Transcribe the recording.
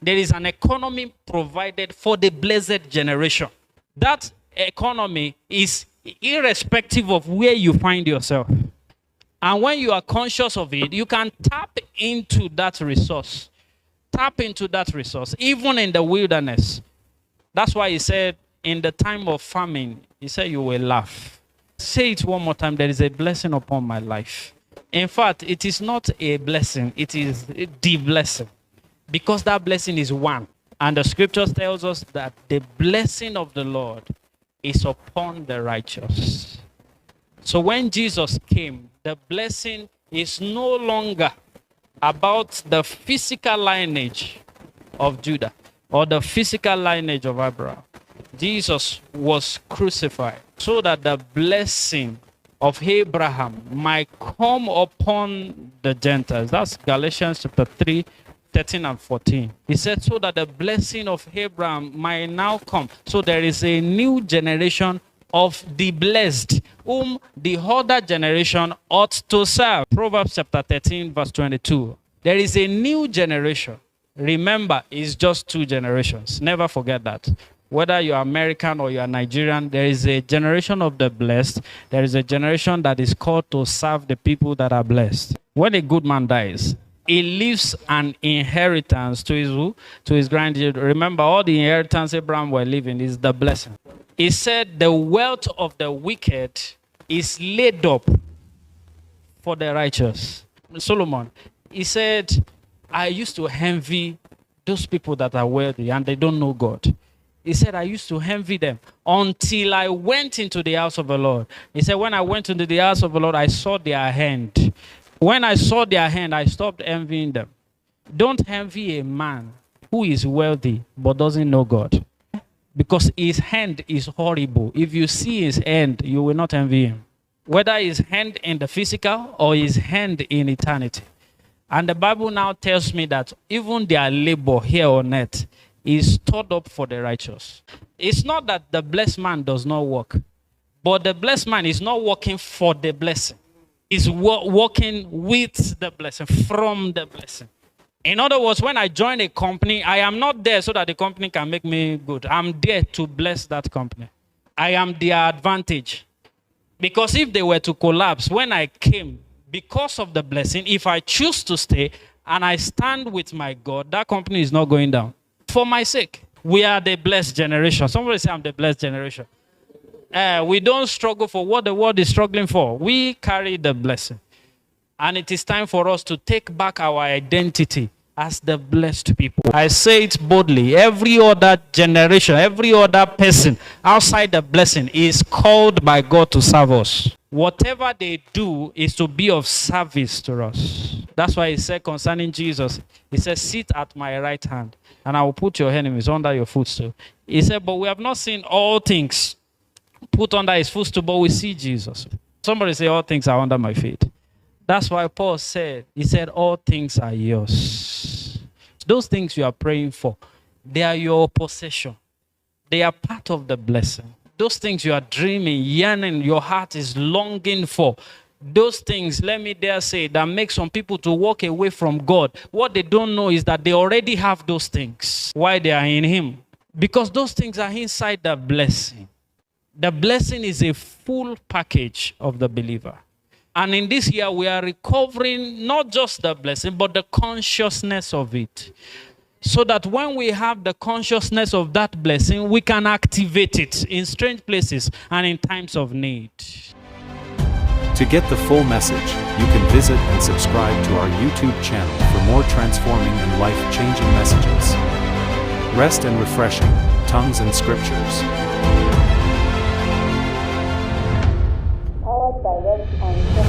There is an economy provided for the blessed generation. That economy is irrespective of where you find yourself. And when you are conscious of it, you can tap into that resource. Tap into that resource, even in the wilderness. That's why he said, in the time of famine, he said, you will laugh. Say it one more time. There is a blessing upon my life. In fact, it is not a blessing. It is the blessing. Because that blessing is one. And the scripture tells us that the blessing of the Lord is upon the righteous. So when Jesus came, the blessing is no longer about the physical lineage of Judah or the physical lineage of Abraham. Jesus was crucified so that the blessing of Abraham might come upon the Gentiles. That's Galatians chapter 3, 13 and 14. He said, so that the blessing of Abraham might now come. So there is a new generation of the blessed, whom the other generation ought to serve. Proverbs chapter 13, verse 22. There is a new generation. Remember, it's just 2 generations. Never forget that. Whether you're American or you're Nigerian, there is a generation of the blessed. There is a generation that is called to serve the people that are blessed. When a good man dies, he leaves an inheritance to his who? To his grandchildren. Remember, all the inheritance Abraham were leaving is the blessing. He said the wealth of the wicked is laid up for the righteous. Solomon, he said, I used to envy those people that are wealthy and they don't know God. He said, I used to envy them until I went into the house of the Lord. He said, when I went into the house of the Lord, I saw their hand. When I saw their hand, I stopped envying them. Don't envy a man who is wealthy but doesn't know God. Because his hand is horrible. If you see his hand, you will not envy him. Whether his hand in the physical or his hand in eternity. And the Bible now tells me that even their labor here on earth is stored up for the righteous. It's not that the blessed man does not work. But the blessed man is not working for the blessing. He's working with the blessing, from the blessing. In other words, when I join a company, I am not there so that the company can make me good. I'm there to bless that company. I am their advantage. Because if they were to collapse, when I came, because of the blessing, if I choose to stay and I stand with my God, that company is not going down. For my sake, we are the blessed generation. Somebody say, I'm the blessed generation. We don't struggle for what the world is struggling for. We carry the blessing. And it is time for us to take back our identity as the blessed people. I say it boldly. Every other generation, every other person outside the blessing is called by God to serve us. Whatever they do is to be of service to us. That's why he said concerning Jesus, he said, sit at my right hand and I will put your enemies under your footstool. He said, but we have not seen all things put under his footstool, but we see Jesus. Somebody say, all things are under my feet. That's why Paul said, he said, all things are yours. Those things you are praying for, they are your possession. They are part of the blessing. Those things you are dreaming, yearning, your heart is longing for. Those things, let me dare say, that make some people to walk away from God. What they don't know is that they already have those things. Why they are in him? Because those things are inside the blessing. The blessing is a full package of the believer. And in this year, we are recovering not just the blessing, but the consciousness of it. So that when we have the consciousness of that blessing, we can activate it in strange places and in times of need. To get the full message, you can visit and subscribe to our YouTube channel for more transforming and life-changing messages. Rest and refreshing, tongues and scriptures. Powered by Red and